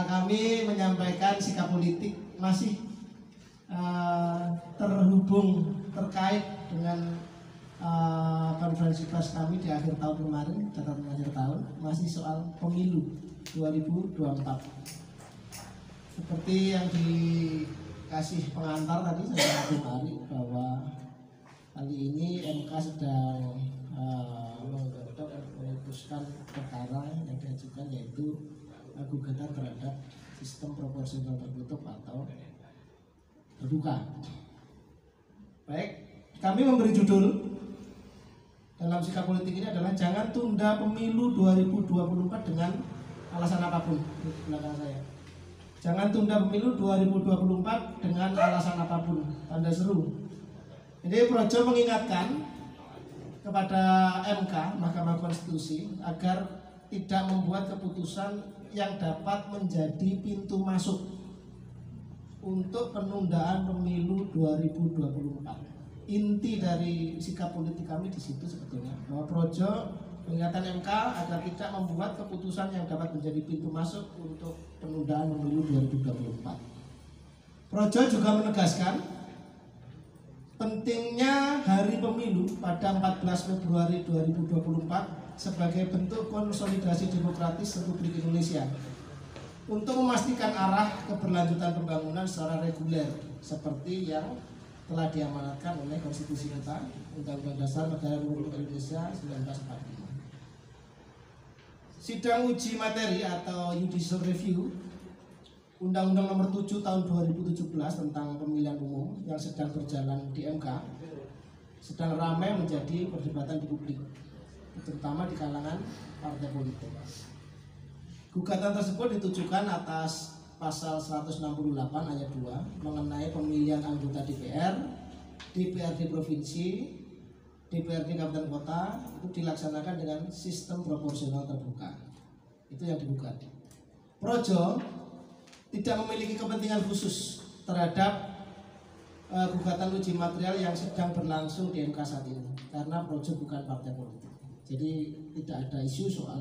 kami menyampaikan sikap politik masih terhubung terkait dengan konferensi pers kami di akhir tahun kemarin, catatan akhir tahun, masih soal pemilu 2024. Seperti yang dikasih pengantar tadi saya Hari bahwa kali ini MK sedang memutuskan perkara yang diajukan, yaitu gugatan terhadap sistem proporsional tertutup atau terbuka. Baik, kami memberi judul dalam sikap politik ini adalah jangan tunda pemilu 2024 dengan alasan apapun. Di belakang saya, jangan tunda pemilu 2024 dengan alasan apapun, tanda seru. Jadi Projo mengingatkan kepada MK, Mahkamah Konstitusi, agar tidak membuat keputusan yang dapat menjadi pintu masuk untuk penundaan pemilu 2024. Inti dari sikap politik kami di situ sebetulnya, bahwa Projo mengingatkan MK agar tidak membuat keputusan yang dapat menjadi pintu masuk untuk penundaan pemilu 2024. Projo juga menegaskan pentingnya hari pemilu pada 14 Februari 2024 sebagai bentuk konsolidasi demokratis Republik Indonesia untuk memastikan arah keberlanjutan pembangunan secara reguler seperti yang telah diamanatkan oleh konstitusi kita, Undang-Undang Dasar Negara Republik Indonesia 1945. Sidang uji materi atau judicial review Undang-Undang Nomor 7 Tahun 2017 tentang pemilihan umum yang sedang berjalan di MK sedang ramai menjadi perdebatan di publik, terutama di kalangan partai politik. Gugatan tersebut ditujukan atas pasal 168 ayat 2 mengenai pemilihan anggota DPR, DPRD provinsi, DPRD kabupaten kota itu dilaksanakan dengan sistem proporsional terbuka. Itu yang digugat. Projo tidak memiliki kepentingan khusus terhadap gugatan uji material yang sedang berlangsung di MK saat ini, karena Projo bukan partai politik. Jadi tidak ada isu soal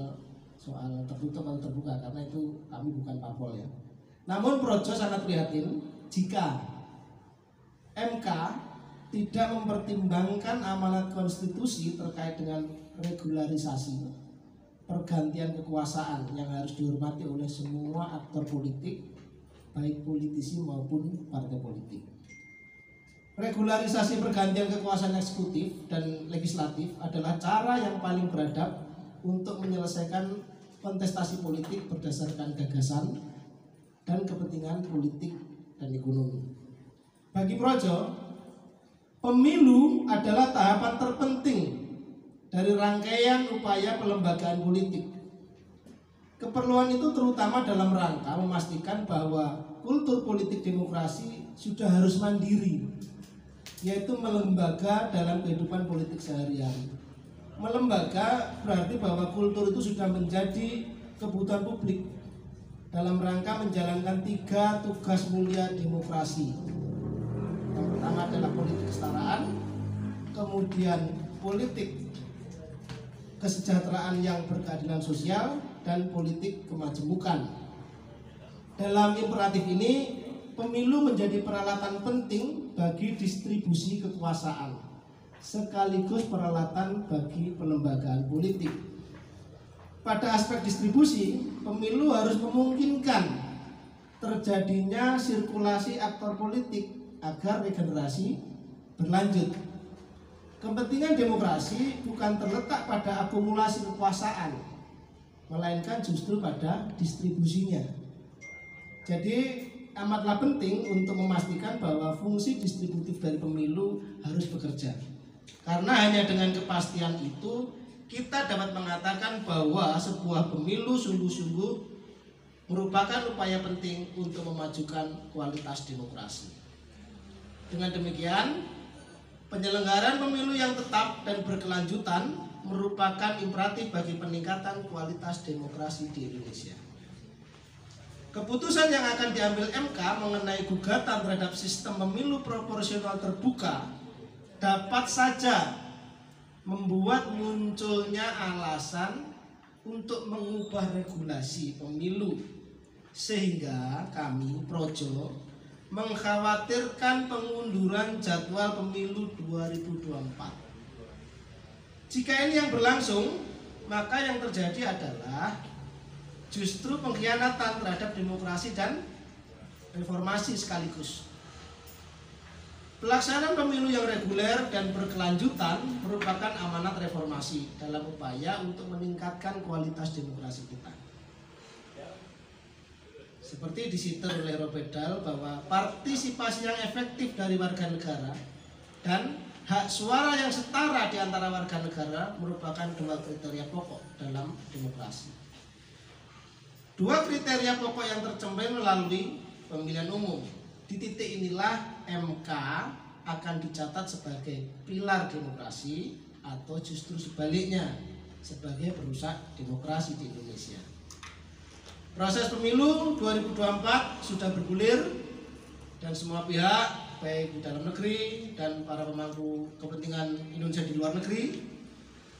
tertutup atau terbuka, karena itu kami bukan parpol ya. Namun Projo sangat prihatin jika MK tidak mempertimbangkan amanat konstitusi terkait dengan regularisasi pergantian kekuasaan yang harus dihormati oleh semua aktor politik, baik politisi maupun partai politik. Regularisasi pergantian kekuasaan eksekutif dan legislatif adalah cara yang paling beradab untuk menyelesaikan kontestasi politik berdasarkan gagasan dan kepentingan politik dan ekonomi. Bagi Projo, pemilu adalah tahapan terpenting dari rangkaian upaya pelembagaan politik. Keperluan itu terutama dalam rangka memastikan bahwa kultur politik demokrasi sudah harus mandiri, yaitu melembaga dalam kehidupan politik sehari-hari. Melembaga berarti bahwa kultur itu sudah menjadi kebutuhan publik dalam rangka menjalankan 3 tugas mulia demokrasi. Yang pertama adalah politik kesetaraan, kemudian politik kesejahteraan yang berkeadilan sosial, dan politik kemajemukan. Dalam imperatif ini, pemilu menjadi peralatan penting bagi distribusi kekuasaan, sekaligus peralatan bagi pelembagaan politik. Pada aspek distribusi, pemilu harus memungkinkan terjadinya sirkulasi aktor politik agar regenerasi berlanjut. Kepentingan demokrasi bukan terletak pada akumulasi kekuasaan, melainkan justru pada distribusinya. Jadi amatlah penting untuk memastikan bahwa fungsi distributif dari pemilu harus bekerja. Karena hanya dengan kepastian itu kita dapat mengatakan bahwa sebuah pemilu sungguh-sungguh merupakan upaya penting untuk memajukan kualitas demokrasi. Dengan demikian, penyelenggaraan pemilu yang tetap dan berkelanjutan merupakan imperatif bagi peningkatan kualitas demokrasi di Indonesia. Keputusan yang akan diambil MK mengenai gugatan terhadap sistem pemilu proporsional terbuka dapat saja membuat munculnya alasan untuk mengubah regulasi pemilu Sehingga kami Projo mengkhawatirkan pengunduran jadwal pemilu 2024. Jika ini yang berlangsung, maka yang terjadi adalah justru pengkhianatan terhadap demokrasi dan reformasi sekaligus. Pelaksanaan pemilu yang reguler dan berkelanjutan merupakan amanat reformasi dalam upaya untuk meningkatkan kualitas demokrasi kita. Seperti disitir oleh Robedal bahwa partisipasi yang efektif dari warga negara dan hak suara yang setara di antara warga negara merupakan dua kriteria pokok dalam demokrasi. Dua kriteria pokok yang tercermin melalui pemilihan umum. Di titik inilah MK akan dicatat sebagai pilar demokrasi atau justru sebaliknya sebagai perusak demokrasi di Indonesia. Proses pemilu 2024 sudah bergulir dan semua pihak baik di dalam negeri dan para pemangku kepentingan Indonesia di luar negeri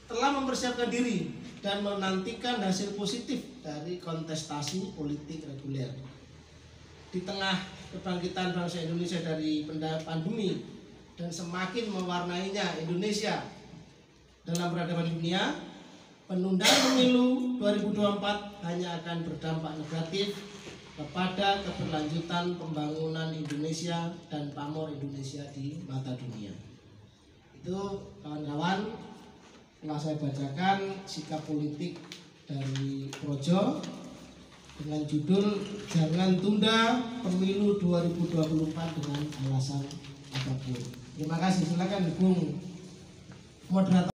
telah mempersiapkan diri dan menantikan hasil positif dari kontestasi politik reguler. Di tengah kebangkitan bangsa Indonesia dari pandemi dan semakin mewarnainya Indonesia dalam peradaban dunia, penundaan pemilu 2024 hanya akan berdampak negatif kepada keberlanjutan pembangunan Indonesia dan pamor Indonesia di mata dunia. Itu kawan-kawan telah saya bacakan sikap politik dari Projo dengan judul "Jangan Tunda Pemilu 2024 dengan Alasan Apapun". Terima kasih. Silakan Bung Moderator.